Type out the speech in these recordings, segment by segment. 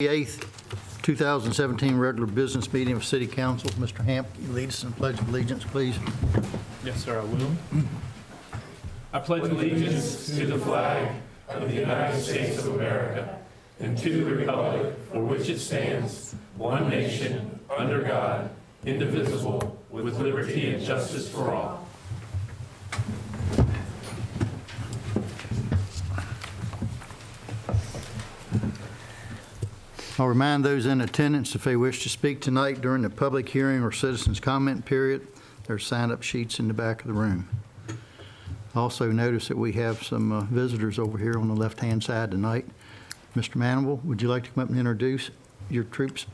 8th, 2017 regular business meeting of City Council. Mr. Hamp, you lead us in the Pledge of Allegiance, please. Yes, sir, I will. I pledge allegiance to the flag of the United States of America and to the republic for which it stands, one nation, under God, indivisible, with liberty and justice for all. I'll remind those in attendance if they wish to speak tonight during the public hearing or citizens' comment period, there's sign-up sheets in the back of the room. Also notice that we have some visitors over here on the left-hand side tonight. Mr. Manival, would you like to come up and introduce your troops?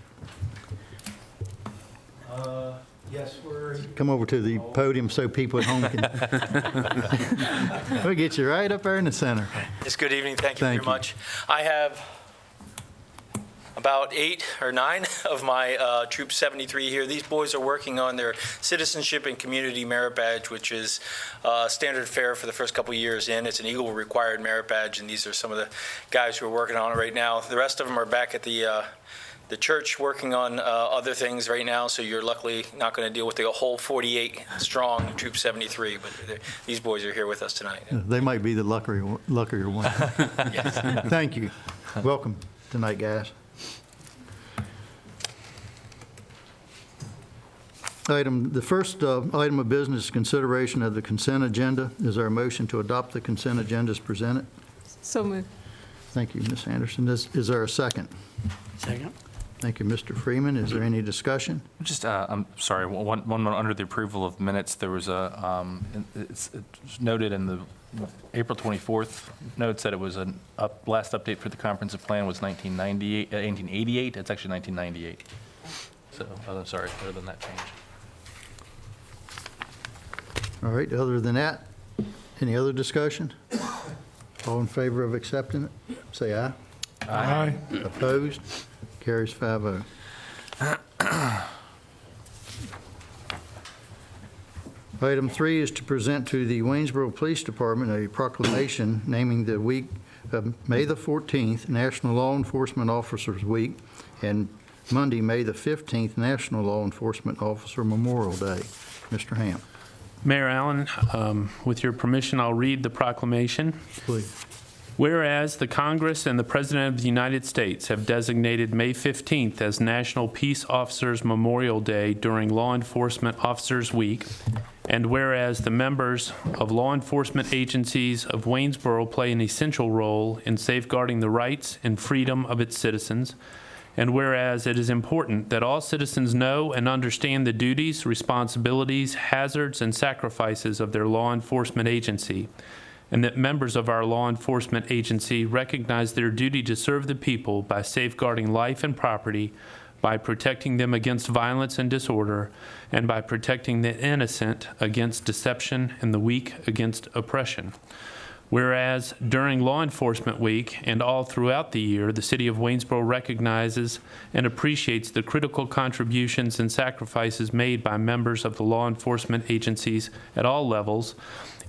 Yes, we're... Come over to the podium so people at home can... We'll get you right up there in the center. Yes, good evening. Thank you very much. I have about 8 or 9 of my Troop 73 here. These boys are working on their Citizenship and Community Merit Badge, which is standard fare for the first couple years in. It's an Eagle required merit badge, and these are some of the guys who are working on it right now. The rest of them are back at the church working on other things right now, so you're luckily not going to deal with the whole 48 strong Troop 73, but these boys are here with us tonight. They might be the luckier one. Yes. Thank you. Welcome tonight, guys. The first item of business is consideration of the consent agenda. Is there a motion to adopt the consent agenda as presented? So moved. Thank you, Ms. Anderson. Is there a second? Second. Thank you, Mr. Freeman. Is there any discussion? Just, I'm sorry, one under the approval of minutes, there was a, it's noted in the April 24th notes that it was a last update for the comprehensive plan was 1988. It's actually 1998. So, I'm sorry, other than that change. All right, other than that, any other discussion? All in favor of accepting it, say aye. Aye. Opposed? Carries 5-0. Item 3 is to present to the Waynesboro Police Department a proclamation naming the week of May the 14th National Law Enforcement Officers Week and Monday, May the 15th National Law Enforcement Officer Memorial Day. Mr. Hamp. Mayor Allen, with your permission, I'll read the proclamation. Please. Whereas the Congress and the President of the United States have designated May 15th as National Peace Officers Memorial Day during Law Enforcement Officers Week, and whereas the members of law enforcement agencies of Waynesboro play an essential role in safeguarding the rights and freedom of its citizens, and whereas it is important that all citizens know and understand the duties, responsibilities, hazards, and sacrifices of their law enforcement agency, and that members of our law enforcement agency recognize their duty to serve the people by safeguarding life and property, by protecting them against violence and disorder, and by protecting the innocent against deception and the weak against oppression. Whereas during Law Enforcement Week and all throughout the year, the City of Waynesboro recognizes and appreciates the critical contributions and sacrifices made by members of the law enforcement agencies at all levels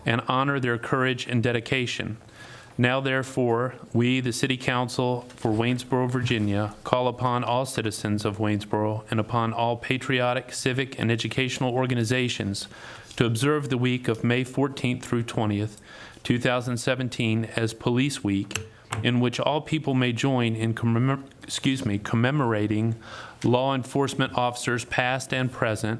and honor their courage and dedication. Now, therefore, we, the City Council for Waynesboro, Virginia, call upon all citizens of Waynesboro and upon all patriotic, civic, and educational organizations to observe the week of May 14th through 20th, 2017 as Police Week, in which all people may join in commemorating law enforcement officers past and present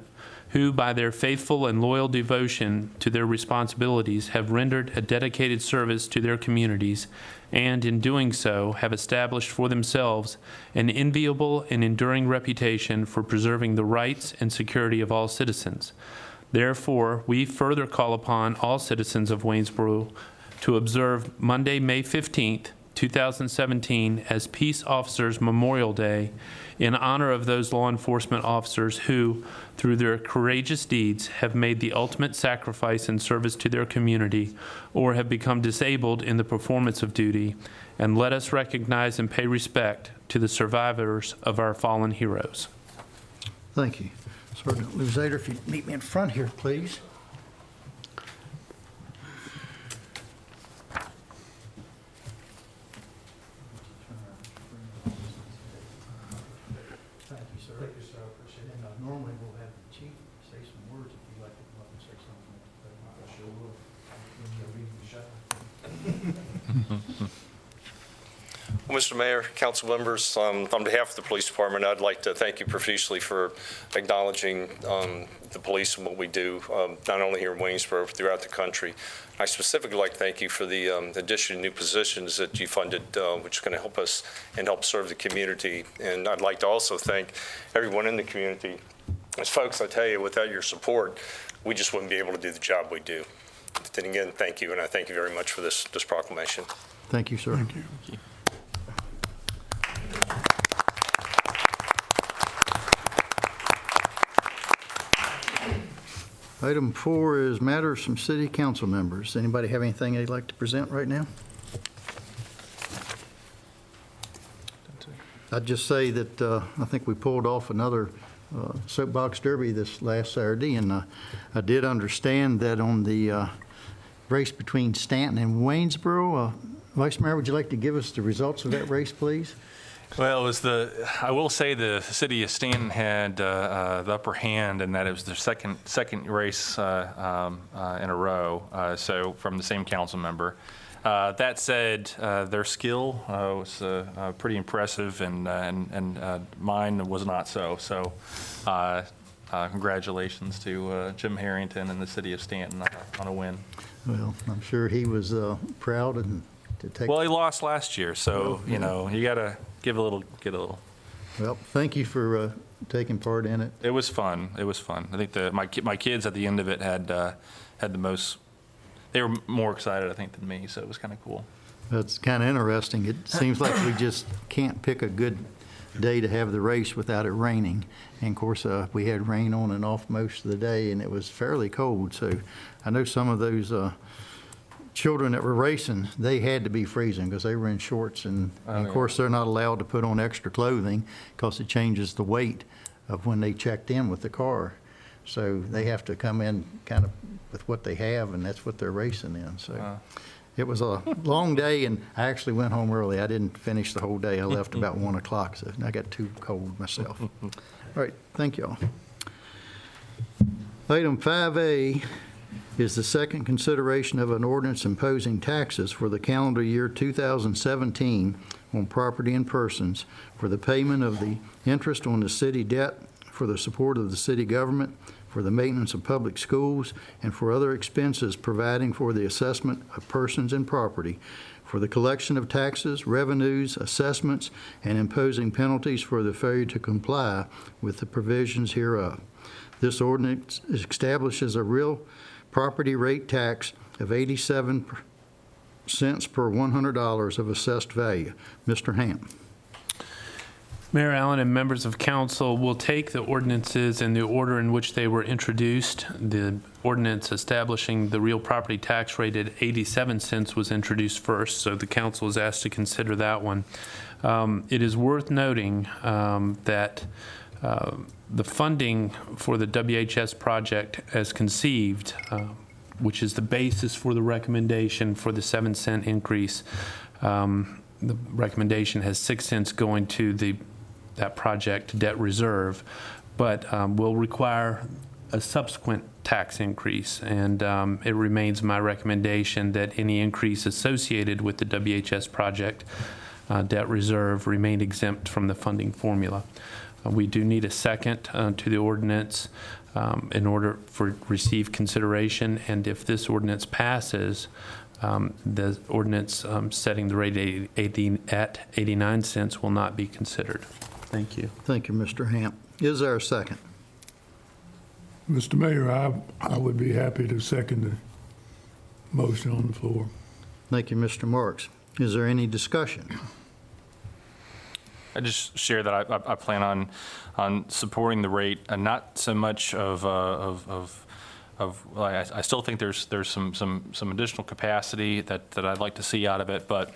who, by their faithful and loyal devotion to their responsibilities, have rendered a dedicated service to their communities and, in doing so, have established for themselves an enviable and enduring reputation for preserving the rights and security of all citizens. Therefore, we further call upon all citizens of Waynesboro to observe Monday, May 15th, 2017 as Peace Officers Memorial Day in honor of those law enforcement officers who, through their courageous deeds, have made the ultimate sacrifice in service to their community or have become disabled in the performance of duty, and let us recognize and pay respect to the survivors of our fallen heroes. Thank you. Sergeant Luzader, if you'd meet me in front here, please. sir. Thank you, sir. I appreciate it. And normally we'll have the chief say some words if you'd like to come up and say something. I sure will. Well, Mr. Mayor, council members, on behalf of the police department, I'd like to thank you profusely for acknowledging the police and what we do, not only here in Waynesboro, but throughout the country. I specifically like to thank you for the addition of new positions that you funded, which is going to help us and help serve the community. And I'd like to also thank everyone in the community. As folks, I tell you, without your support, we just wouldn't be able to do the job we do. Then again, thank you, and I thank you very much for this proclamation. Thank you, sir. Thank you. Item 4 is matters from city council members. Anybody have anything they'd like to present right now? I'd just say that I think we pulled off another soapbox derby this last Saturday, and I did understand that on the race between Stanton and Waynesboro. Vice Mayor, would you like to give us the results of that race, please? Well, it was I will say the city of Stanton had the upper hand, and that it was their second race in a row. So from the same council member. That said, their skill was pretty impressive, and mine was not so. So congratulations to Jim Harrington and the city of Stanton on a win. Well, I'm sure he was proud and to take. Well, he lost last year, so you know you got to give a little, get a little. Well, thank you for taking part in it. It was fun. It was fun. I think my kids at the end of it had the most. They were more excited, I think, than me, so it was kind of cool. That's kind of interesting. It seems like we just can't pick a good day to have the race without it raining. And of course, we had rain on and off most of the day, and it was fairly cold. So I know some of those children that were racing, they had to be freezing because they were in shorts. And of course, they're not allowed to put on extra clothing because it changes the weight of when they checked in with the car. So they have to come in kind of with what they have, and that's what they're racing in. So it was a long day, and I actually went home early. I didn't finish the whole day. I left about 1 o'clock, so I got too cold myself. All right, thank y'all. Item 5A is the second consideration of an ordinance imposing taxes for the calendar year 2017 on property and persons for the payment of the interest on the city debt, for the support of the city government, for the maintenance of public schools, and for other expenses providing for the assessment of persons and property, for the collection of taxes, revenues, assessments, and imposing penalties for the failure to comply with the provisions hereof. This ordinance establishes a real property rate tax of 87 cents per $100 of assessed value. Mr. Hamp. Mayor Allen and members of council will take the ordinances in the order in which they were introduced. The ordinance establishing the real property tax rate at 87 cents was introduced first, so the council is asked to consider that one. It is worth noting that the funding for the WHS project as conceived, which is the basis for the recommendation for the 7-cent increase, the recommendation has 6 cents going to that project debt reserve, but will require a subsequent tax increase. And it remains my recommendation that any increase associated with the WHS project debt reserve remain exempt from the funding formula. We do need a second to the ordinance in order for receive consideration, and if this ordinance passes, the ordinance setting the rate at 89 cents will not be considered. Thank you. Thank you, Mr. Hamp. Is there a second? Mr. Mayor, I would be happy to second the motion on the floor. Thank you, Mr. Marks. Is there any discussion? I just share that I plan on supporting the rate, and not so much of I still think there's some additional capacity that I'd like to see out of it, but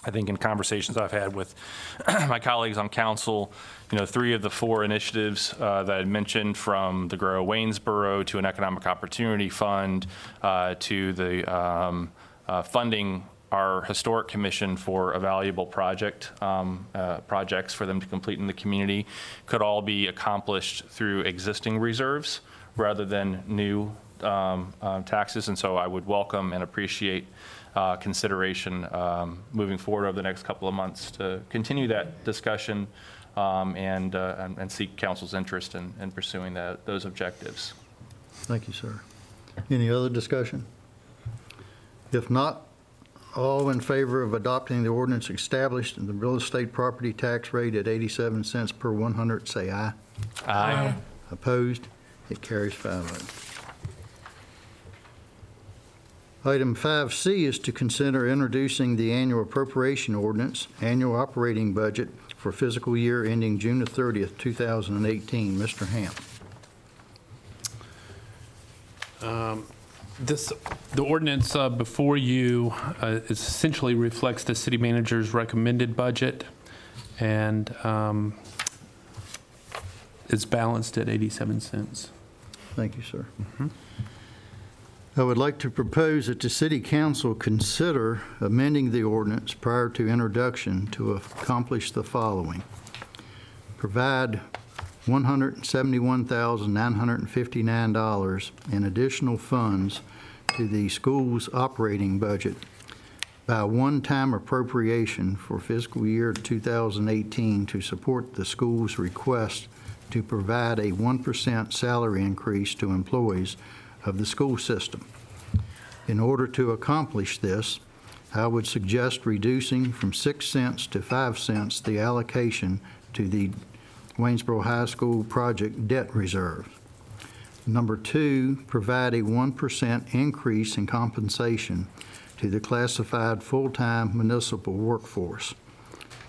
I think in conversations I've had with my colleagues on council, 3 of the 4 initiatives that I mentioned, from the Grow Waynesboro to an Economic Opportunity Fund to the funding our historic commission for a valuable projects for them to complete in the community could all be accomplished through existing reserves rather than new taxes. And so I would welcome and appreciate consideration moving forward over the next couple of months to continue that discussion and seek council's interest in pursuing those objectives. Thank you, sir. Any other discussion? If not, all in favor of adopting the ordinance established in the real estate property tax rate at 87 cents per 100, say aye. Aye. Opposed? It carries 5-0. Item 5C is to consider introducing the annual appropriation ordinance, annual operating budget for fiscal year ending June the 30th, 2018. Mr. Hamp. The ordinance before you essentially reflects the city manager's recommended budget and is balanced at 87 cents. Thank you, sir. I would like to propose that the City Council consider amending the ordinance prior to introduction to accomplish the following. Provide $171,959 in additional funds to the school's operating budget by one-time appropriation for fiscal year 2018 to support the school's request to provide a 1% salary increase to employees of the school system. In order to accomplish this, I would suggest reducing from 6 cents to 5 cents the allocation to the Waynesboro High School project debt reserve. Number 2, provide a 1% increase in compensation to the classified full-time municipal workforce.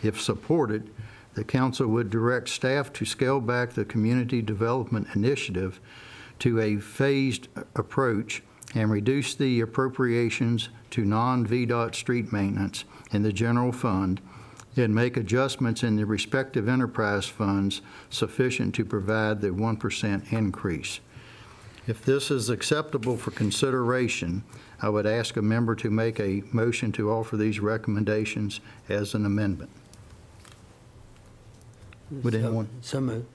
If supported, the council would direct staff to scale back the community development initiative to a phased approach and reduce the appropriations to non-VDOT street maintenance in the general fund and make adjustments in the respective enterprise funds sufficient to provide the 1% increase. If this is acceptable for consideration, I would ask a member to make a motion to offer these recommendations as an amendment. Would anyone? So moved.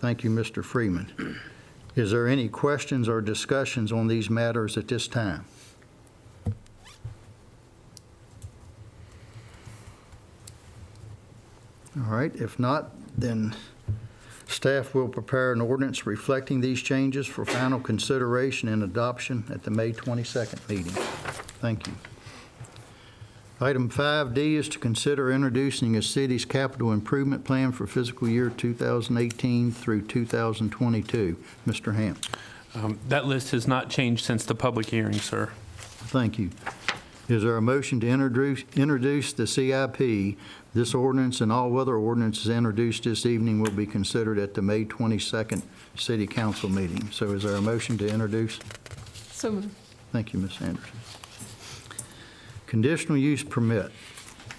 Thank you, Mr. Freeman. Is there any questions or discussions on these matters at this time? All right, if not, then staff will prepare an ordinance reflecting these changes for final consideration and adoption at the May 22nd meeting. Thank you. Item 5D is to consider introducing a city's capital improvement plan for fiscal year 2018 through 2022. Mr. Hamp. That list has not changed since the public hearing, sir. Thank you. Is there a motion to introduce the CIP? This ordinance and all other ordinances introduced this evening will be considered at the May 22nd City Council meeting. So is there a motion to introduce? So moved. Thank you, Ms. Anderson. Conditional use permit.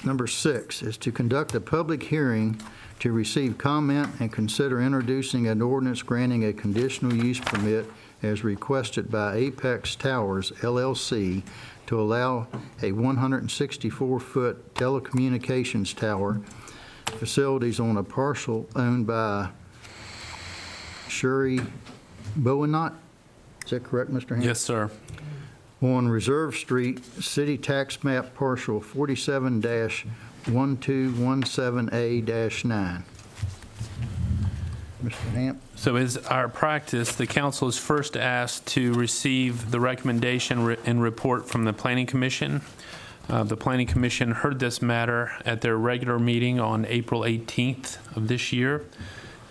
Number 6 is to conduct a public hearing to receive comment and consider introducing an ordinance granting a conditional use permit as requested by Apex Towers, LLC, to allow a 164-foot telecommunications tower facilities on a parcel owned by Shuri Bowenot. Is that correct, Mr. Hamp? Yes, sir. On Reserve Street, City Tax Map Parcel 47-1217A-9. Mr. Hamp? So as our practice, the council is first asked to receive the recommendation and report from the Planning Commission. The Planning Commission heard this matter at their regular meeting on April 18th of this year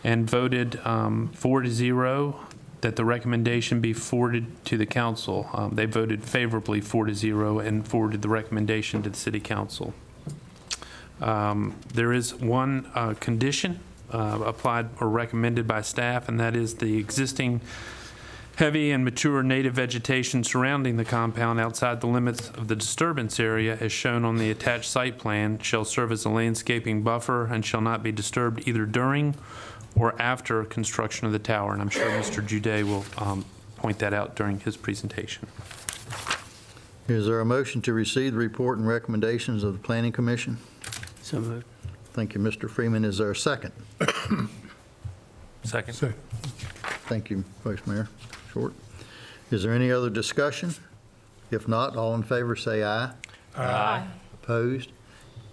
and voted 4-0 that the recommendation be forwarded to the council. They voted favorably 4-0 and forwarded the recommendation to the City Council. There is one condition applied or recommended by staff, and that is the existing heavy and mature native vegetation surrounding the compound outside the limits of the disturbance area as shown on the attached site plan shall serve as a landscaping buffer and shall not be disturbed either during or after construction of the tower. And I'm sure Mr. Jude will point that out during his presentation. Is there a motion to receive the report and recommendations of the Planning Commission? So moved. Thank you, Mr. Freeman. Is there a second? Second. Second. Thank you, Vice Mayor Short. Is there any other discussion? If not, all in favor say aye. Aye. Opposed?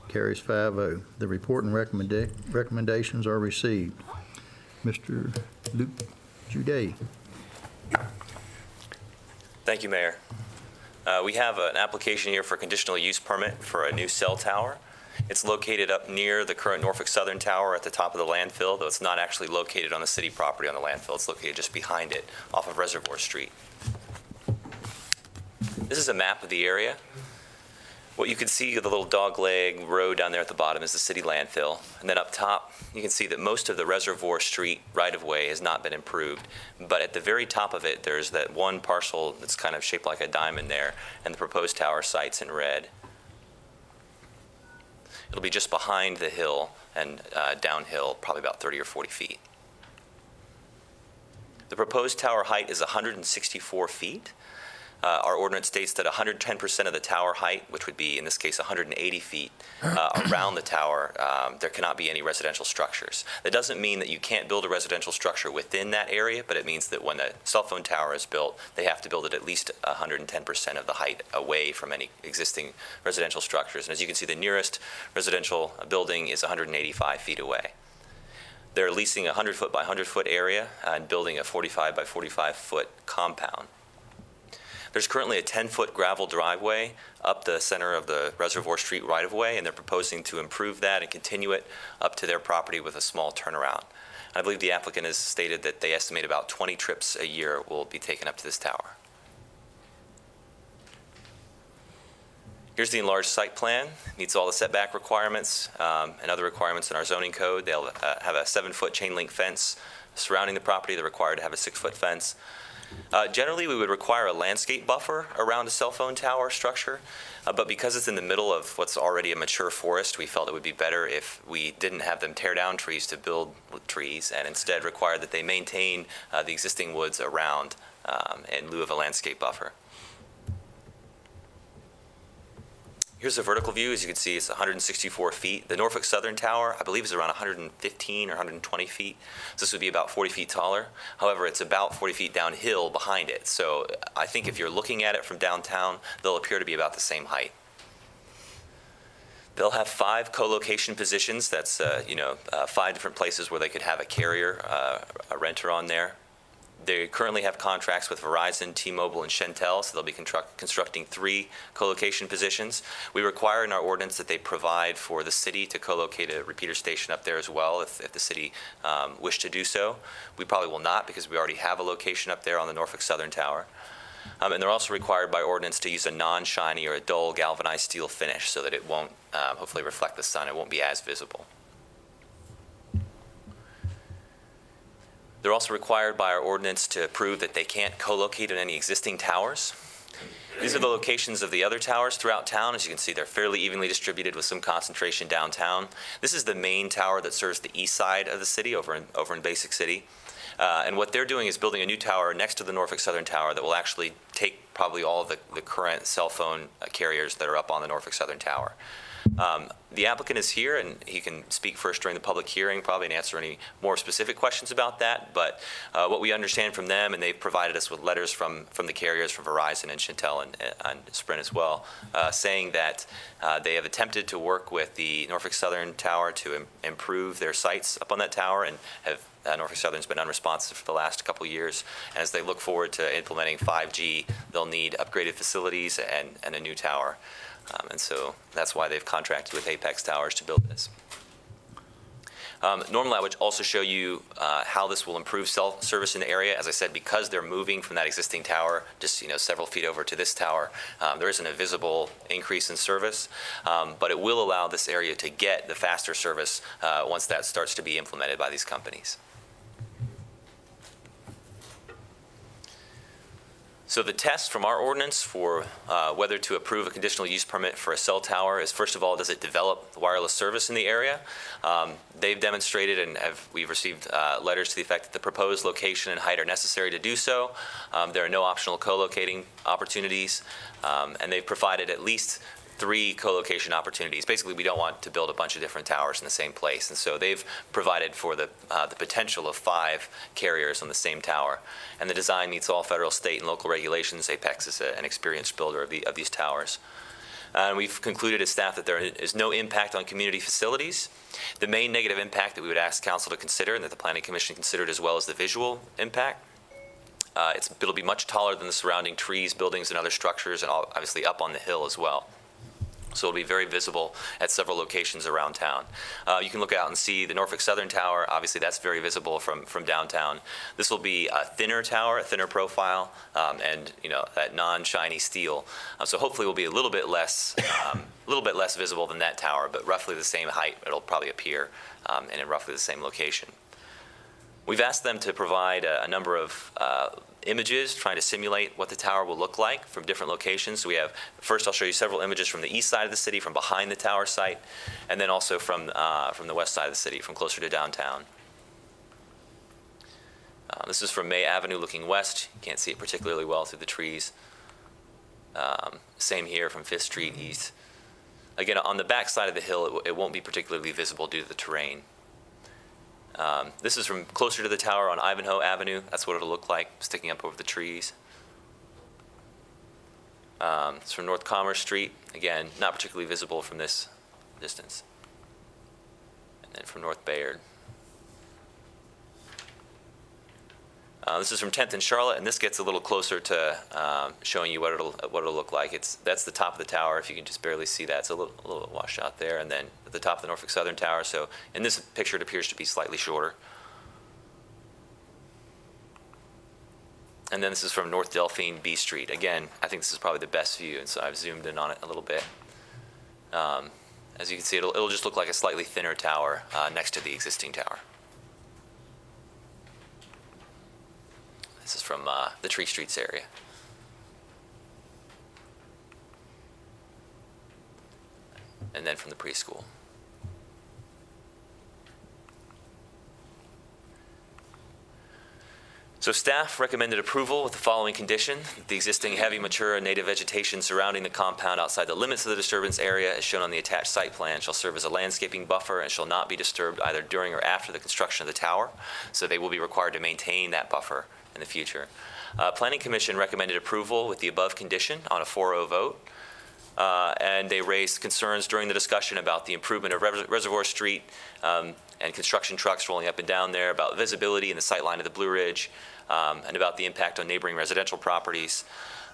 Carries 5-0. The report and recommendations are received. Mr. Luke Juday. Thank you, Mayor. We have an application here for a conditional use permit for a new cell tower. It's located up near the current Norfolk Southern Tower at the top of the landfill, though it's not actually located on the city property on the landfill. It's located just behind it off of Reservoir Street. This is a map of the area. What you can see, the little dogleg road down there at the bottom is the city landfill. And then up top, you can see that most of the Reservoir Street right-of-way has not been improved. But at the very top of it, there's that one parcel that's kind of shaped like a diamond there, and the proposed tower site's in red. It'll be just behind the hill and downhill, probably about 30 or 40 feet. The proposed tower height is 164 feet. Our ordinance states that 110% of the tower height, which would be in this case 180 feet, around the tower, there cannot be any residential structures. That doesn't mean that you can't build a residential structure within that area, but it means that when a cell phone tower is built, they have to build it at least 110% of the height away from any existing residential structures. And as you can see, the nearest residential building is 185 feet away. They're leasing a 100-foot by 100-foot area and building a 45 by 45-foot compound. There's currently a 10-foot gravel driveway up the center of the Reservoir Street right-of-way, and they're proposing to improve that and continue it up to their property with a small turnaround. I believe the applicant has stated that they estimate about 20 trips a year will be taken up to this tower. Here's the enlarged site plan. Meets all the setback requirements and other requirements in our zoning code. They'll have a 7-foot chain link fence surrounding the property. They're required to have a 6-foot fence. Generally, we would require a landscape buffer around a cell phone tower structure, but because it's in the middle of what's already a mature forest, we felt it would be better if we didn't have them tear down trees to build trees and instead require that they maintain the existing woods around in lieu of a landscape buffer. Here's a vertical view. As you can see, it's 164 feet. The Norfolk Southern Tower, I believe, is around 115 or 120 feet. So this would be about 40 feet taller. However, it's about 40 feet downhill behind it. So I think if you're looking at it from downtown, they'll appear to be about the same height. They'll have 5 co-location positions. That's 5 different places where they could have a carrier, a renter on there. They currently have contracts with Verizon, T-Mobile, and Shentel, so they'll be constructing 3 co-location positions. We require in our ordinance that they provide for the city to co-locate a repeater station up there as well if the city wished to do so. We probably will not because we already have a location up there on the Norfolk Southern Tower. And they're also required by ordinance to use a non-shiny or a dull galvanized steel finish so that it won't hopefully reflect the sun. It won't be as visible. They're also required by our ordinance to prove that they can't co-locate on any existing towers. These are the locations of the other towers throughout town. As you can see, they're fairly evenly distributed with some concentration downtown. This is the main tower that serves the east side of the city over in Basic City. And what they're doing is building a new tower next to the Norfolk Southern Tower that will actually take probably all of the current cell phone carriers that are up on the Norfolk Southern Tower. The applicant is here, and he can speak first during the public hearing, probably, and answer any more specific questions about that. But what we understand from them, and they've provided us with letters from the carriers, from Verizon and Shentel and Sprint as well, saying that they have attempted to work with the Norfolk Southern Tower to improve their sites up on that tower, and have Norfolk Southern's been unresponsive for the last couple years. And as they look forward to implementing 5G, they'll need upgraded facilities and a new tower. And so that's why they've contracted with Apex Towers to build this. Normally, I would also show you how this will improve cell service in the area. As I said, because they're moving from that existing tower just several feet over to this tower, there isn't a visible increase in service, but it will allow this area to get the faster service once that starts to be implemented by these companies. So the test from our ordinance for whether to approve a conditional use permit for a cell tower is, first of all, does it develop wireless service in the area? They've demonstrated, and we've received letters to the effect that the proposed location and height are necessary to do so. There are no optional co-locating opportunities, and they've provided at least 3 co-location opportunities. Basically, we don't want to build a bunch of different towers in the same place, and so they've provided for the potential of 5 carriers on the same tower. And the design meets all federal, state, and local regulations. Apex is an experienced builder of these towers. And we've concluded as staff that there is no impact on community facilities. The main negative impact that we would ask council to consider, and that the Planning Commission considered, as well as the visual impact. It'll be much taller than the surrounding trees, buildings, and other structures, and obviously up on the hill as well. So it'll be very visible at several locations around town. You can look out and see the Norfolk Southern Tower. Obviously, that's very visible from downtown. This will be a thinner tower, a thinner profile, and that non-shiny steel. So hopefully, will be a little bit less visible than that tower, but roughly the same height. It'll probably appear, and in roughly the same location. We've asked them to provide a number of images trying to simulate what the tower will look like from different locations. So we have, first I'll show you several images from the east side of the city, from behind the tower site, and then also from the west side of the city, from closer to downtown. This is from May Avenue looking west. You can't see it particularly well through the trees. Same here from 5th Street east. Again, on the back side of the hill, it won't be particularly visible due to the terrain. This is from closer to the tower on Ivanhoe Avenue. That's what it'll look like, sticking up over the trees. It's from North Commerce Street. Again, not particularly visible from this distance. And then from North Bayard. This is from 10th and Charlotte, and this gets a little closer to showing you what it'll look like. That's the top of the tower. If you can just barely see that, it's a little washed out there. And then at the top of the Norfolk Southern Tower. So in this picture, it appears to be slightly shorter. And then this is from North Delphine B Street. Again, I think this is probably the best view, and so I've zoomed in on it a little bit. As you can see, it'll just look like a slightly thinner tower next to the existing tower. This is from the Tree Streets area. And then from the preschool. So staff recommended approval with the following condition: the existing heavy, mature, and native vegetation surrounding the compound outside the limits of the disturbance area, as shown on the attached site plan, shall serve as a landscaping buffer and shall not be disturbed either during or after the construction of the tower. So they will be required to maintain that buffer in the future. Planning Commission recommended approval with the above condition on a 4-0 vote. And they raised concerns during the discussion about the improvement of Reservoir Street and construction trucks rolling up and down there, about visibility in the sight line of the Blue Ridge, and about the impact on neighboring residential properties.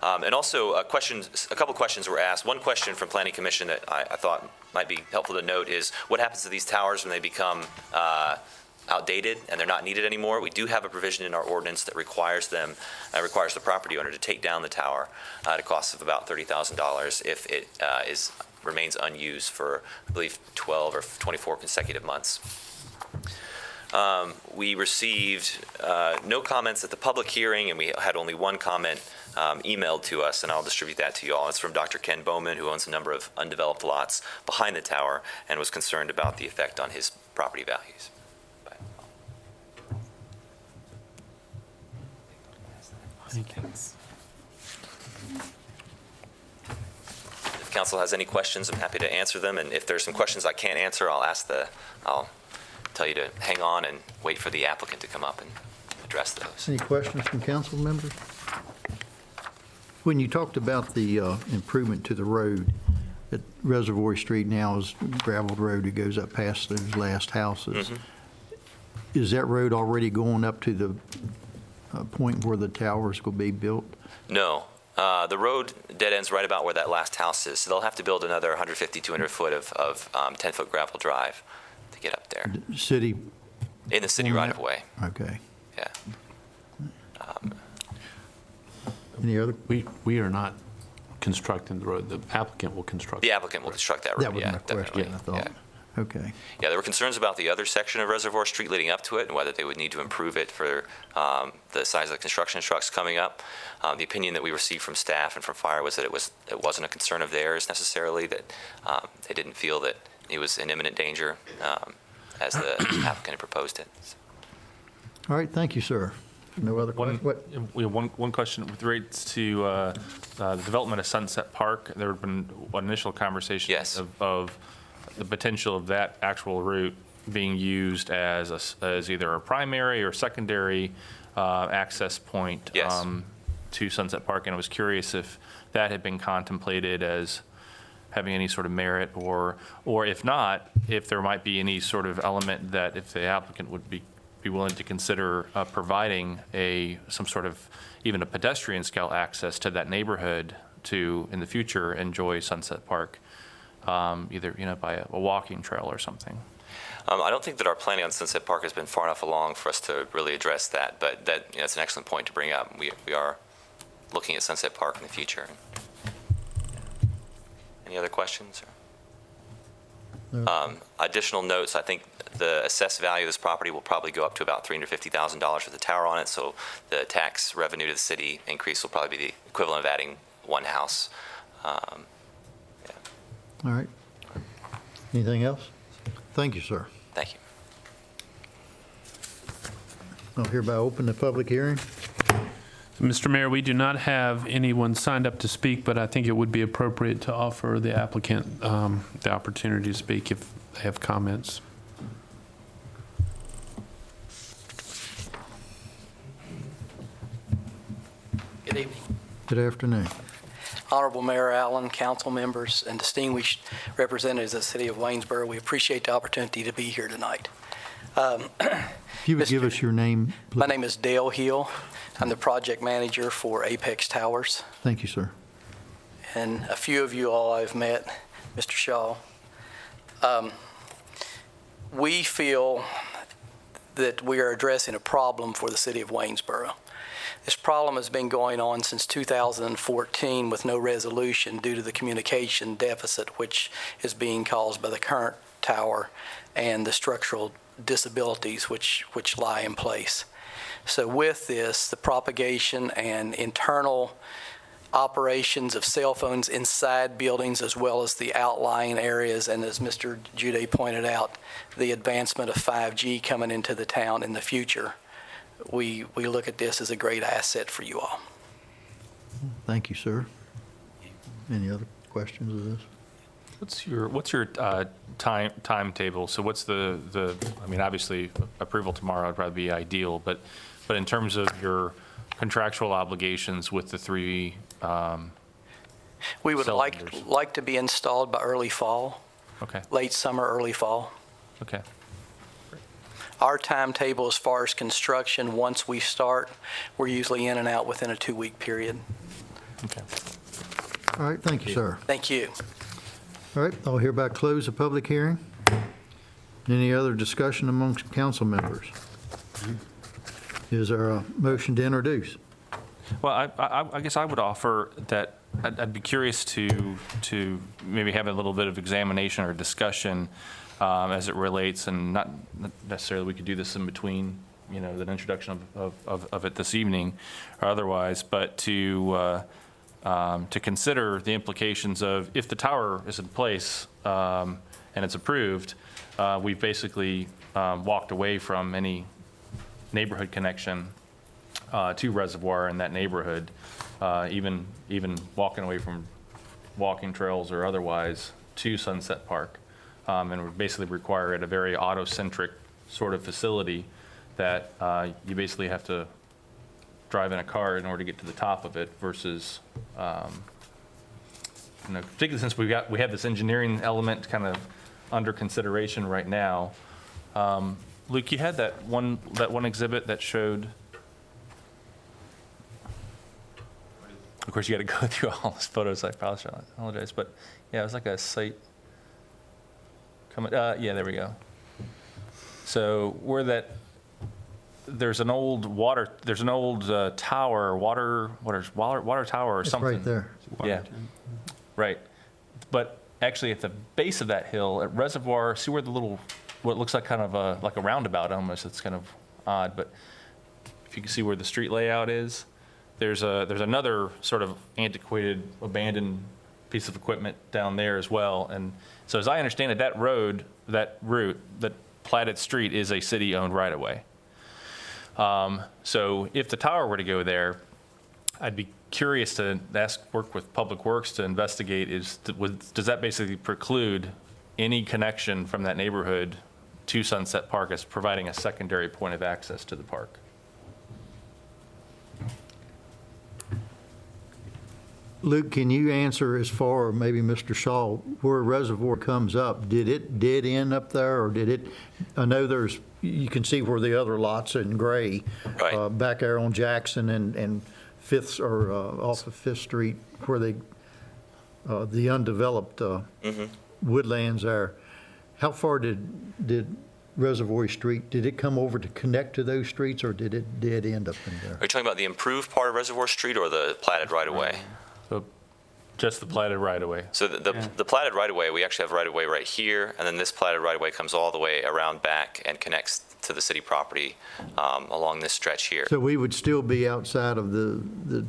And also a couple questions were asked. One question from Planning Commission that I thought might be helpful to note is, what happens to these towers when they become outdated and they're not needed anymore? We do have a provision in our ordinance that requires the property owner to take down the tower at a cost of about $30,000 if it remains unused for, I believe, 12 or 24 consecutive months. We received no comments at the public hearing, and we had only one comment emailed to us, and I'll distribute that to you all. It's from Dr. Ken Bowman, who owns a number of undeveloped lots behind the tower and was concerned about the effect on his property values. If council has any questions, I'm happy to answer them. And if there's some questions I can't answer, I'll tell you to hang on and wait for the applicant to come up and address those. Any questions from council members? When you talked about the improvement to the road, at Reservoir Street now is graveled road that goes up past those last houses. Mm-hmm. Is that road already going up to the point where the towers will be built? No. The road dead ends right about where that last house is. So they'll have to build another 150, 200 foot of 10-foot gravel drive to get up there. City? In the city right of way. Okay. Yeah. Any other? We are not constructing the road. The applicant will construct. The applicant will construct that road. That was yeah, my question, definitely. I thought. Okay. Yeah, there were concerns about the other section of Reservoir Street leading up to it and whether they would need to improve it for the size of the construction trucks coming up. The opinion that we received from staff and from fire was that it wasn't a concern of theirs necessarily, that they didn't feel that it was in imminent danger as the applicant had proposed it. All right, thank you, sir. No other questions? One question with regards to the development of Sunset Park. There had been one initial conversation Yes. of the potential of that actual route being used as either a primary or secondary access point Yes. to Sunset Park. And I was curious if that had been contemplated as having any sort of merit, or if not, if there might be any sort of element that if the applicant would be willing to consider providing some sort of even a pedestrian scale access to that neighborhood to, in the future, enjoy Sunset Park, either by a walking trail or something. I don't think that our planning on Sunset Park has been far enough along for us to really address that, but that's an excellent point to bring up. We are looking at Sunset Park in the future. Any other questions? No. Additional notes, I think the assessed value of this property will probably go up to about $350,000 with the tower on it, so the tax revenue to the city increase will probably be the equivalent of adding one house. All right. Anything else? Thank you, sir. Thank you. I'll hereby open the public hearing. Mr. Mayor, we do not have anyone signed up to speak, but I think it would be appropriate to offer the applicant the opportunity to speak if they have comments. Good evening. Good afternoon. Honorable Mayor Allen, council members, and distinguished representatives of the city of Waynesboro, we appreciate the opportunity to be here tonight. If you would give us your name, please. My name is Dale Hill. I'm the project manager for Apex Towers, Thank you, sir. and a few of you all I've met, Mr. Shaw. We feel that we are addressing a problem for the city of Waynesboro. This problem has been going on since 2014 with no resolution due to the communication deficit which is being caused by the current tower and the structural disabilities which lie in place. So with this, the propagation and internal operations of cell phones inside buildings as well as the outlying areas, and as Mr. Jude pointed out, the advancement of 5G coming into the town in the future, we look at this as a great asset for you all. Thank you, sir. Any other questions of this? What's your timetable? So what's the I mean, obviously approval tomorrow would probably be ideal, but in terms of your contractual obligations with the three We would cell like vendors. to be installed by early fall, Okay, late summer, early fall. okay. Our timetable as far as construction, once we start, we're usually in and out within a 2-week period. Okay. All right, thank you, sir. Thank you. All right, I'll hereby close the public hearing. Any other discussion amongst council members? Is there a motion to introduce? Well, I guess I would offer that I'd be curious to maybe have a little bit of examination or discussion as it relates, and not necessarily we could do this in between, the introduction of it this evening or otherwise, but to consider the implications of if the tower is in place and it's approved, we've basically walked away from any neighborhood connection to Reservoir in that neighborhood, even walking away from walking trails or otherwise to Sunset Park, and would basically require at a very auto-centric sort of facility that you basically have to drive in a car in order to get to the top of it versus, particularly since we have this engineering element kind of under consideration right now. Luke, you had that one exhibit that showed. Of course, you got to go through all those photos. I apologize, but yeah, it was like a site. Yeah, there we go. So there's an old tower, water tower or It's something. right there. Yeah, right. But actually at the base of that hill, at Reservoir, see where the little, what looks like kind of like a roundabout almost, it's kind of odd, but if you can see where the street layout is, there's another sort of antiquated, abandoned piece of equipment down there as well. And so as I understand it, that road, that route, that platted street is a city-owned right-of-way. So if the tower were to go there, I'd be curious to work with Public Works to investigate, does that basically preclude any connection from that neighborhood to Sunset Park as providing a secondary point of access to the park? Luke, can you answer as far, or maybe Mr. Shaw, where Reservoir comes up? Did it dead end up there, or did it, I know there's, you can see where the other lots in gray, Right. back there on Jackson and Fifth, or off of Fifth Street, where they, the undeveloped woodlands there. How far did Reservoir Street, did it come over to connect to those streets, or did it dead end up in there? Are you talking about the improved part of Reservoir Street or the platted right-of-way? So just the platted right-of-way. So the platted right-of-way, we actually have right-of-way right here, and then this platted right-of-way comes all the way around back and connects to the city property along this stretch here. So we would still be outside of the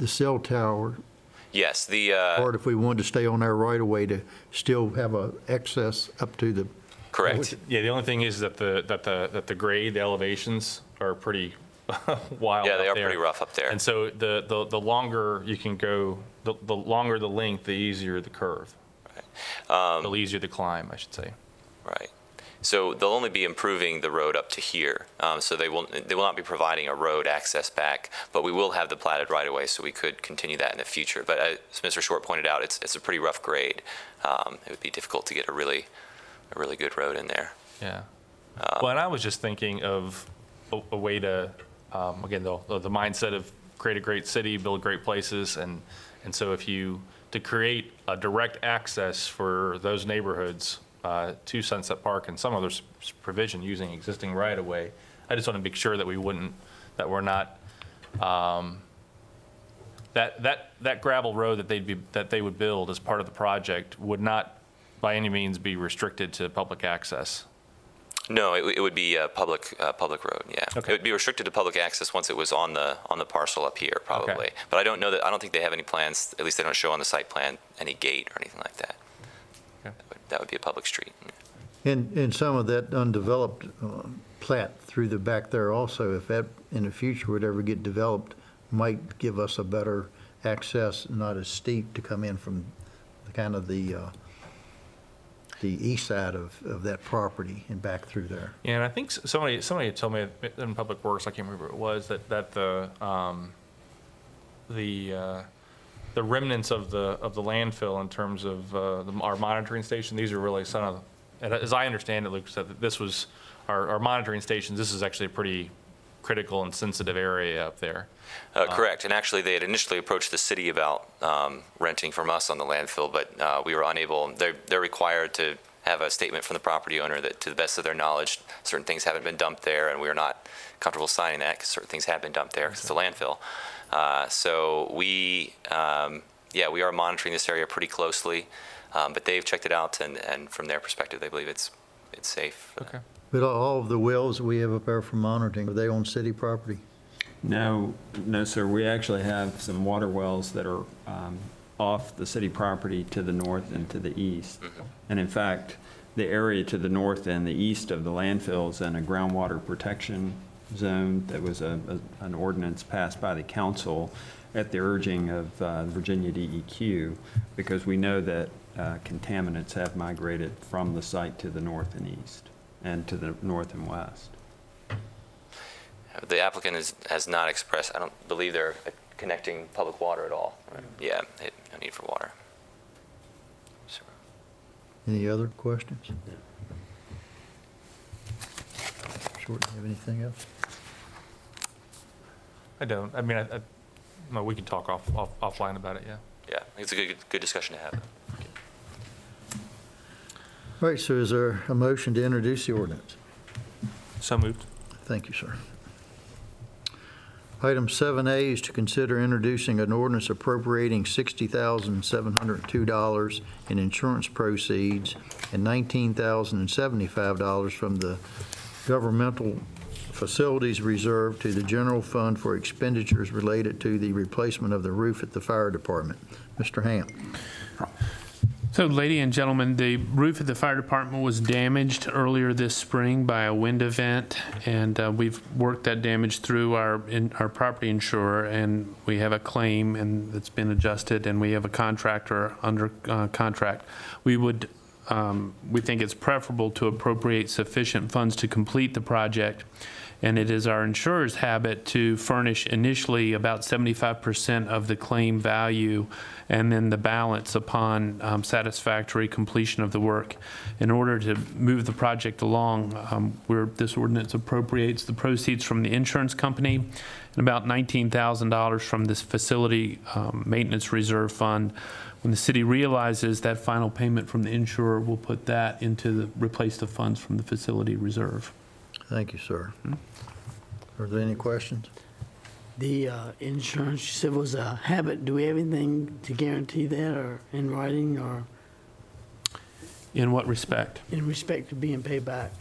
cell tower Yes, the part if we wanted to stay on our right of way to still have a access up to the. correct. Yeah, the only thing is that the grade, the elevations are pretty wild Yeah, they up are there. pretty rough up there. And so the longer you can go, the longer the length, the easier the curve. The easier the climb, I should say. Right. So they'll only be improving the road up to here. So they will not be providing a road access back, but we will have the platted right-of-way, so we could continue that in the future. But as Mr. Short pointed out, it's a pretty rough grade. It would be difficult to get a really good road in there. Yeah. Well, and I was just thinking of a way to, again, the mindset of create a great city, build great places, and so to create a direct access for those neighborhoods to Sunset Park and some other provision using existing right-of-way, I just want to make sure that we're not, that gravel road that they would build as part of the project would not by any means be restricted to public access. No, it would be a public road. Yeah, Okay. It would be restricted to public access once it was on the parcel up here, probably. Okay. But I don't think they have any plans. At least they don't show on the site plan any gate or anything like that. Okay. That would be a public street. And some of that undeveloped plat through the back there also, if that in the future would ever get developed, might give us a better access, not as steep to come in from the east side of that property and back through there. Yeah, and I think somebody had told me in Public Works, I can't remember what it was, that the remnants of the landfill in terms of our monitoring station, these are really some of, and as I understand it, Luke said that this was our monitoring stations. This is actually a pretty critical and sensitive area up there. Correct. And actually, they had initially approached the city about renting from us on the landfill, but we were unable. They're required to have a statement from the property owner that, to the best of their knowledge, certain things haven't been dumped there, and we are not comfortable signing that because certain things have been dumped there because it's a landfill. So we are monitoring this area pretty closely, but they've checked it out, and from their perspective, they believe it's safe. Okay. But all of the wells that we have up there for monitoring, are they on city property? No, sir. We actually have some water wells that are off the city property to the north and to the east. Mm-hmm. And in fact, the area to the north and the east of the landfill is in a groundwater protection zone. That was an ordinance passed by the council at the urging of Virginia DEQ, because we know that contaminants have migrated from the site to the north and east and to the north and west. The applicant has not expressed, I don't believe they're connecting public water at all. Right? Yeah, no need for water. Sure. Any other questions? Short, do you have anything else? I don't. I mean, no, we can talk offline about it. Yeah. Yeah, I think it's a good discussion to have. All right, so is there a motion to introduce the ordinance? So moved. Thank you, sir. Item 7A is to consider introducing an ordinance appropriating $60,702 in insurance proceeds and $19,075 from the governmental facilities reserve to the general fund for expenditures related to the replacement of the roof at the fire department. Mr. Hamp. So, ladies and gentlemen, the roof at the fire department was damaged earlier this spring by a wind event, and we've worked that damage through our property insurer, and we have a claim, and it's been adjusted, and we have a contractor under contract. We think it's preferable to appropriate sufficient funds to complete the project, and it is our insurer's habit to furnish initially about 75% of the claim value and then the balance upon satisfactory completion of the work. In order to move the project along, this ordinance appropriates the proceeds from the insurance company and about $19,000 from this facility maintenance reserve fund. When the city realizes that final payment from the insurer, we'll put that into replace the funds from the facility reserve. Thank you, sir. Are there any questions? The insurance, you said, was a habit. Do we have anything to guarantee that, or in writing, or In what respect? in respect to being paid back?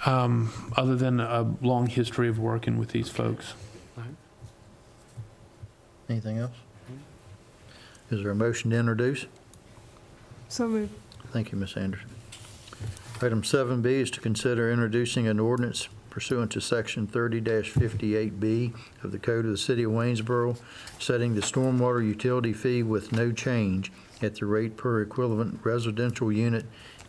Other than a long history of working with these folks. Anything else? Is there a motion to introduce? So moved. Thank you, Ms. Anderson. Item 7B is to consider introducing an ordinance pursuant to Section 30-58B of the Code of the City of Waynesboro, setting the stormwater utility fee with no change at the rate per equivalent residential unit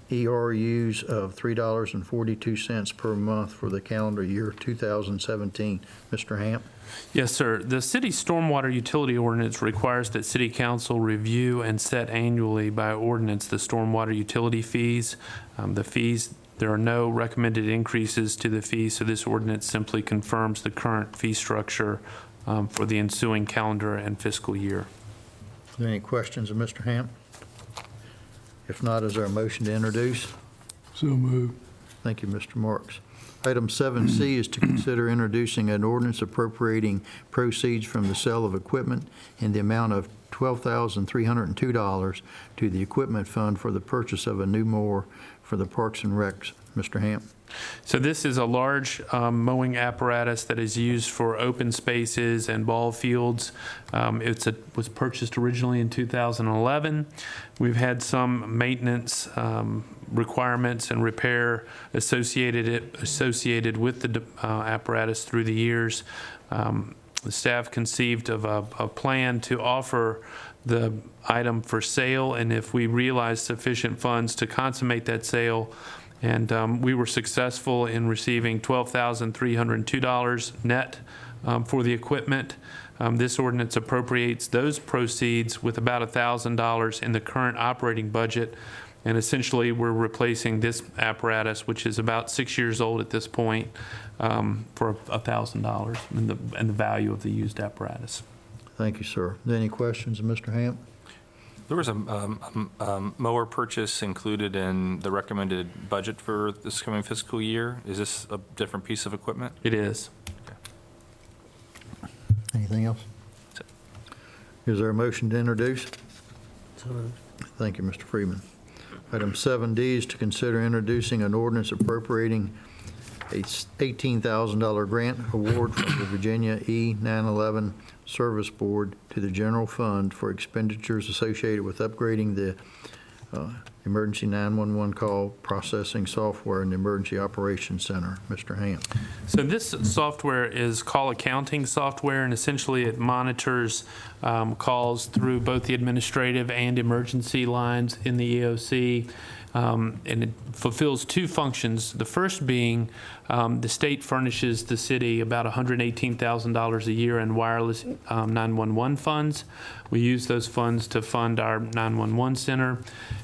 ERUs of $3.42 per month for the calendar year 2017. Mr. Hamp. Yes, sir. The city stormwater utility ordinance requires that city council review and set annually by ordinance the stormwater utility fees. There are no recommended increases to the fees, so this ordinance simply confirms the current fee structure for the ensuing calendar and fiscal year. Are there any questions of Mr. Hamp? If not, is there a motion to introduce? So moved. Thank you, Mr. Marks. Item 7C is to consider introducing an ordinance appropriating proceeds from the sale of equipment in the amount of $12,302 to the equipment fund for the purchase of a new mower for the Parks and Recs. Mr. Hamp. So this is a large mowing apparatus that is used for open spaces and ball fields. Was purchased originally in 2011. We've had some maintenance requirements and repair associated with the apparatus through the years. The staff conceived of a plan to offer the item for sale, and if we realize sufficient funds to consummate that sale, and we were successful in receiving $12,302 net for the equipment. This ordinance appropriates those proceeds with about $1,000 in the current operating budget, and essentially we're replacing this apparatus, which is about 6 years old at this point, for $1,000 and the value of the used apparatus. Thank you, sir. Are there any questions of Mr. Hamp? There was a mower purchase included in the recommended budget for this coming fiscal year. Is this a different piece of equipment? It is. Anything else? Is there a motion to introduce? So moved. Thank you, Mr. Freeman. Item 7D is to consider introducing an ordinance appropriating a $18,000 grant award from the Virginia E-911 Service Board to the general fund for expenditures associated with upgrading the emergency 911 call processing software in the Emergency Operations Center. Mr. Hamp. So this software is call accounting software, and essentially it monitors calls through both the administrative and emergency lines in the EOC. And it fulfills two functions. The first being the state furnishes the city about $118,000 a year in wireless 911 funds. We use those funds to fund our 911 center.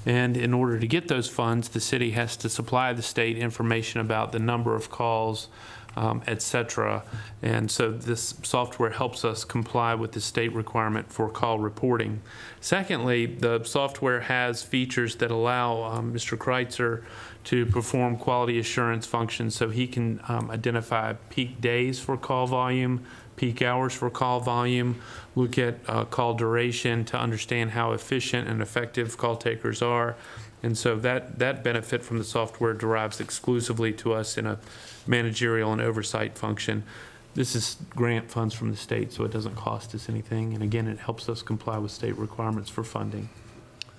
And in order to get those funds, the city has to supply the state information about the number of calls et cetera. And so this software helps us comply with the state requirement for call reporting. Secondly, the software has features that allow Mr. Kreitzer to perform quality assurance functions, so he can identify peak days for call volume, peak hours for call volume, look at call duration to understand how efficient and effective call takers are. And so that benefit from the software derives exclusively to us in a managerial and oversight function. This is grant funds from the state, so it doesn't cost us anything. And again, it helps us comply with state requirements for funding.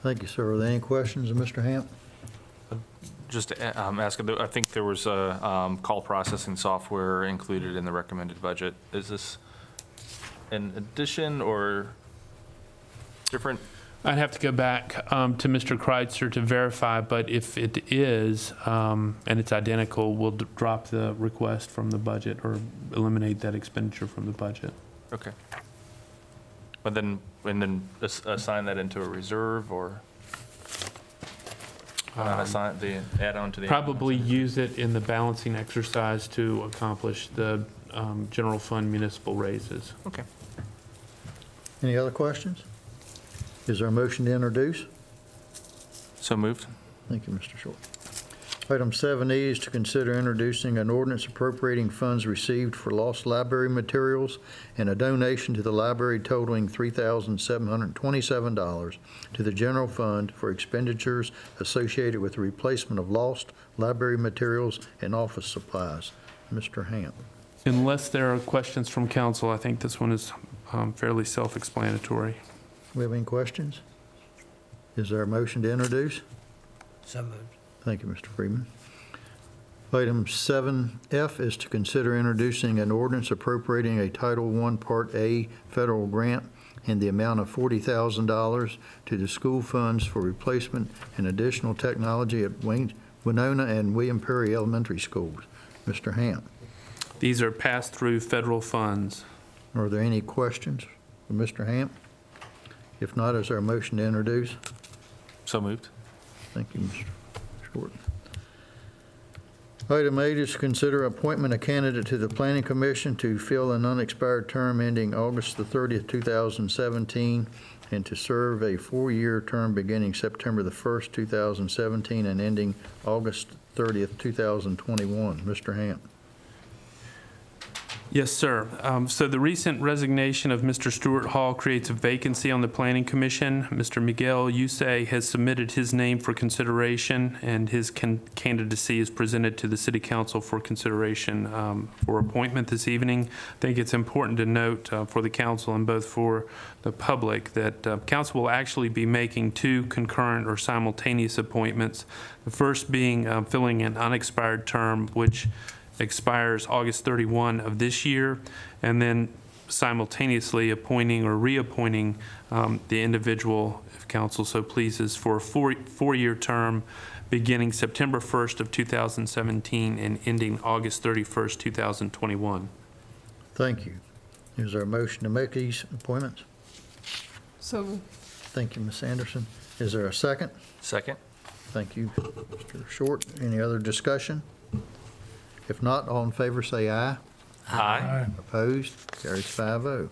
Thank you, sir. Are there any questions of Mr. Hamp? Just to ask, I think there was a call processing software included in the recommended budget. Is this in addition or different? I'd have to go back to Mr. Kreitzer to verify, but if it is, and it's identical, we'll drop the request from the budget or eliminate that expenditure from the budget. Okay. But then, and then assign that into a reserve or assign the add-on to the? Probably use it in the balancing exercise to accomplish the general fund municipal raises. Okay. Any other questions? Is there a motion to introduce? So moved. Thank you, Mr. Short. Item 7E is to consider introducing an ordinance appropriating funds received for lost library materials and a donation to the library totaling $3,727 to the general fund for expenditures associated with the replacement of lost library materials and office supplies. Mr. Hamp. Unless there are questions from council, I think this one is fairly self-explanatory. We have any questions? Is there a motion to introduce? So moved. Thank you, Mr. Freeman. Item 7F is to consider introducing an ordinance appropriating a Title I Part A federal grant in the amount of $40,000 to the school funds for replacement and additional technology at Winona and William Perry Elementary Schools. Mr. Hamp. These are pass-through federal funds. Are there any questions for Mr. Hamp? If not, is there a motion to introduce? So moved. Thank you, Mr. Short. Item 8 is to consider appointment of candidate to the Planning Commission to fill an unexpired term ending August the 30th, 2017, and to serve a 4-year term beginning September the 1st, 2017, and ending August 30th, 2021. Mr. Hamp. Yes, sir. So the recent resignation of Mr. Stuart Hall creates a vacancy on the Planning Commission. Mr. Miguel Yusey has submitted his name for consideration, and his candidacy is presented to the City Council for consideration for appointment this evening. I think it's important to note for the council and both for the public that council will actually be making 2 concurrent or simultaneous appointments. The first being filling an unexpired term, which expires August 31 of this year, and then simultaneously appointing or reappointing the individual, if council so pleases, for a 4-year term beginning September 1st of 2017 and ending August 31st, 2021. Thank you. Is there a motion to make these appointments? So moved. Thank you, Ms. Anderson. Is there a second? Second. Thank you, Mr. Short. Any other discussion? If not, all in favor say aye. Aye. Opposed? Carries 5-0.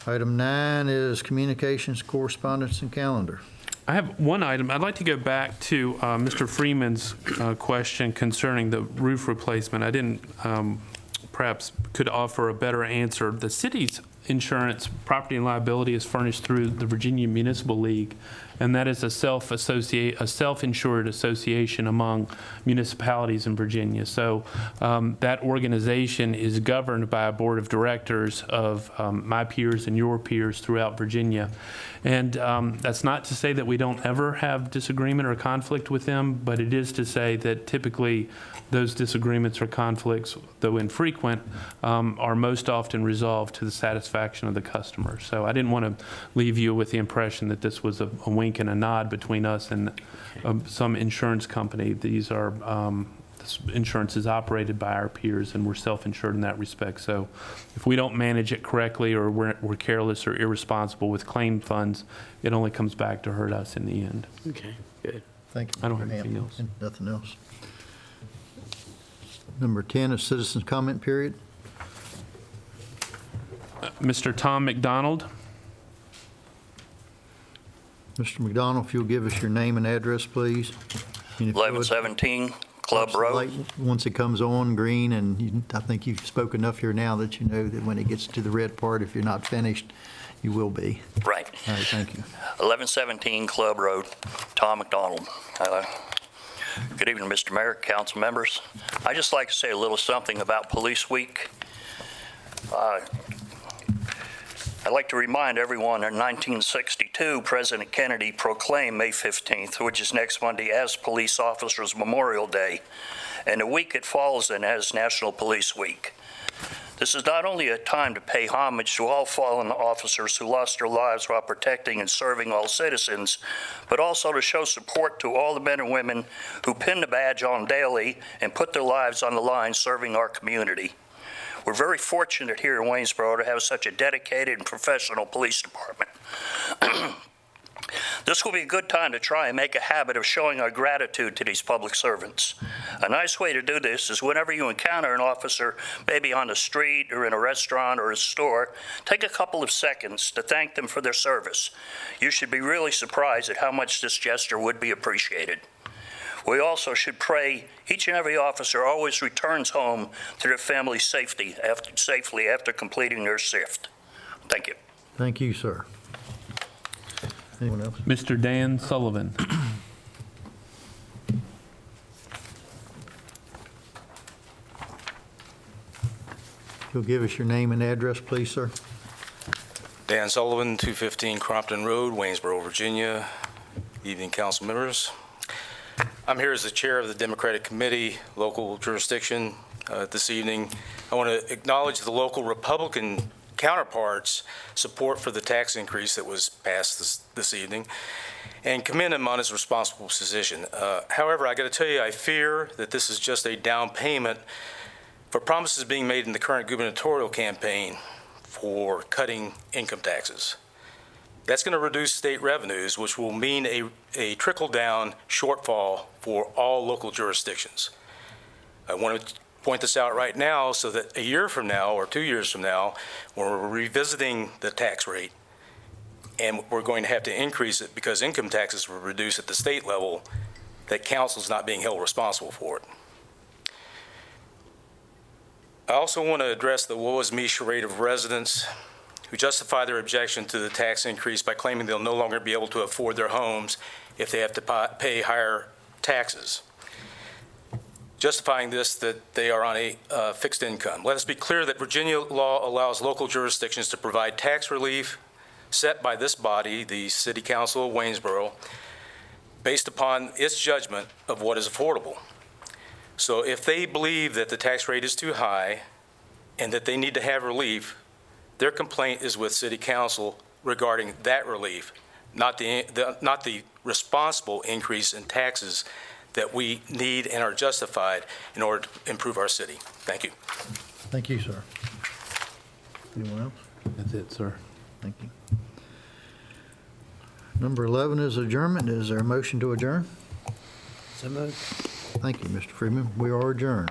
Item 9 is communications, correspondence, and calendar. I have one item. I'd like to go back to Mr. Freeman's question concerning the roof replacement. I didn't perhaps could offer a better answer. The city's insurance, property and liability, is furnished through the Virginia Municipal League, and that is a self-insured association among municipalities in Virginia. So that organization is governed by a board of directors of my peers and your peers throughout Virginia. And that's not to say that we don't ever have disagreement or conflict with them, but it is to say that typically those disagreements or conflicts, though infrequent, are most often resolved to the satisfaction of the customer. So I didn't want to leave you with the impression that this was a wink and a nod between us and some insurance company. These are this insurance is operated by our peers, and we're self-insured in that respect. So if we don't manage it correctly, or we're careless or irresponsible with claim funds, it only comes back to hurt us in the end. Okay, good. Thank you. I don't have Mr. anything Hamp. else. Nothing else. Number 10 is citizens' comment period. Mr. Tom McDonald. Mr. McDonald, if you'll give us your name and address, please. And if you would, 1117 Club watch the Road. light once it comes on green, and I think you've spoken enough here now that you know that when it gets to the red part, if you're not finished, you will be. Right. All right, thank you. 1117 Club Road, Tom McDonald. Good evening, Mr. Mayor, council members. I'd just like to say a little something about Police Week. I'd like to remind everyone in 1962, President Kennedy proclaimed May 15th, which is next Monday, as Police Officers Memorial Day, and the week it falls in as National Police Week. This is not only a time to pay homage to all fallen officers who lost their lives while protecting and serving all citizens, but also to show support to all the men and women who pin the badge on daily and put their lives on the line serving our community. We're very fortunate here in Waynesboro to have such a dedicated and professional police department. This will be a good time to try and make a habit of showing our gratitude to these public servants. A nice way to do this is whenever you encounter an officer, maybe on the street or in a restaurant or a store, take a couple of seconds to thank them for their service. You should be really surprised at how much this gesture would be appreciated. We also should pray each and every officer always returns home to their family safely after completing their shift. Thank you. Thank you, sir. Anyone else? Mr. Dan Sullivan. You'll give us your name and address, please, sir. Dan Sullivan, 215 Crompton Road, Waynesboro, Virginia. Evening, council members. I'm here as the chair of the Democratic Committee, local jurisdiction this evening. I want to acknowledge the local Republican counterparts' support for the tax increase that was passed this evening and commend him on his responsible position. However, I got to tell you, I fear that this is just a down payment for promises being made in the current gubernatorial campaign for cutting income taxes. That's going to reduce state revenues, which will mean a trickle-down shortfall for all local jurisdictions. I want to point this out right now so that a year from now or 2 years from now, when we're revisiting the tax rate, and we're going to have to increase it because income taxes were reduced at the state level, that council's not being held responsible for it. I also want to address the woe is me charade of residents who justify their objection to the tax increase by claiming they'll no longer be able to afford their homes if they have to pay higher taxes, justifying this that they are on a fixed income. Let us be clear that Virginia law allows local jurisdictions to provide tax relief set by this body, the City Council of Waynesboro, based upon its judgment of what is affordable. So if they believe that the tax rate is too high and that they need to have relief, their complaint is with City Council regarding that relief, not the responsible increase in taxes that we need and are justified in order to improve our city. Thank you. Thank you, sir. Anyone else? That's it, sir. Thank you. Number 11 is adjournment. Is there a motion to adjourn? So moved. Thank you, Mr. Freeman. We are adjourned.